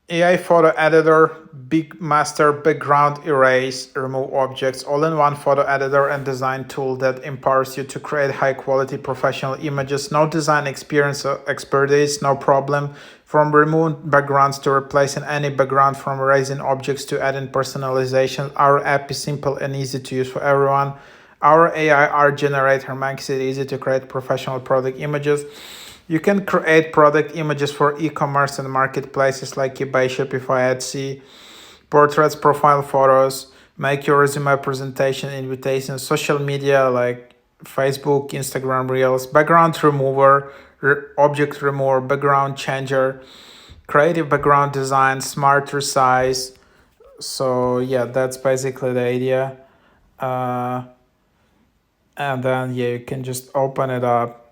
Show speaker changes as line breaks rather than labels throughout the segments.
AI photo editor, BgMaster background erase, remove objects, all-in-one photo editor and design tool that empowers you to create high-quality professional images. No design experience or expertise, no problem. From removing backgrounds to replacing any background, from erasing objects to adding personalization, our app is simple and easy to use for everyone. Our AI art generator makes it easy to create professional product images. You can create product images for e-commerce and marketplaces like eBay, Shopify, Etsy, portraits, profile photos, make your resume presentation, invitations, social media like Facebook, Instagram Reels, background remover, object remover, background changer, creative background design, smart resize. So yeah, that's basically the idea. Uh, and then yeah, you can just open it up.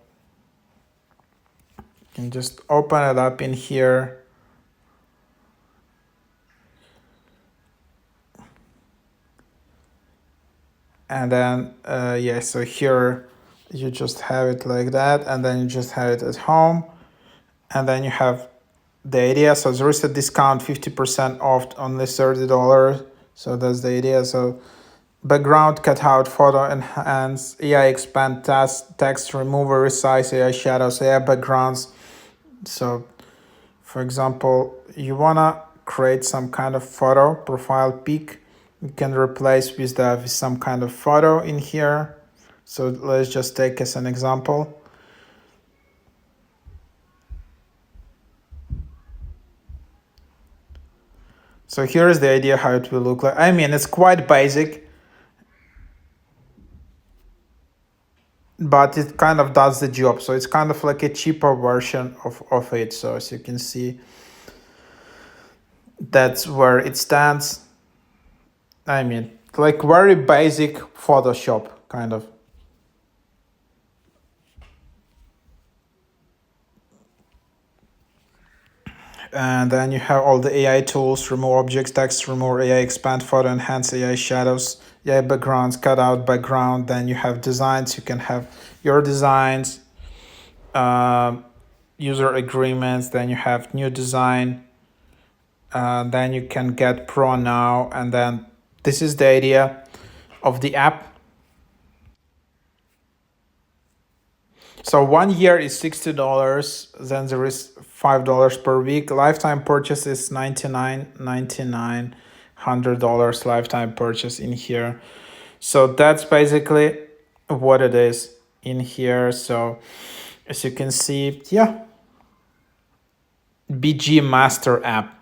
You can just open it up in here. And then yeah, so here you just have it like that, and then you just have it at home, and then you have the idea. So there is a discount, 50% off, only $30. So that's the idea. So background cutout, photo enhance, AI expand, text remover, resize, AI shadows, AI backgrounds. So for example, you wanna create some kind of photo profile pic, you can replace with some kind of photo in here. So let's just take as an example. So here is the idea how it will look like. I mean, it's quite basic, but it kind of does the job. So it's kind of like a cheaper version of it. So as you can see, that's where it stands. I mean, like very basic Photoshop kind of. And then you have all the AI tools, remove objects, text, remove AI, expand photo, enhance AI shadows, AI backgrounds, cut out background. Then you have designs. You can have your designs, uh, user agreements. Then you have new design. Then you can get pro now. And then this is the idea of the app. So 1 year is $60. Then there is $5 per week. Lifetime purchase is $99.99. $100 lifetime purchase in here. So that's basically what it is in here. So as you can see, yeah, BgMaster app.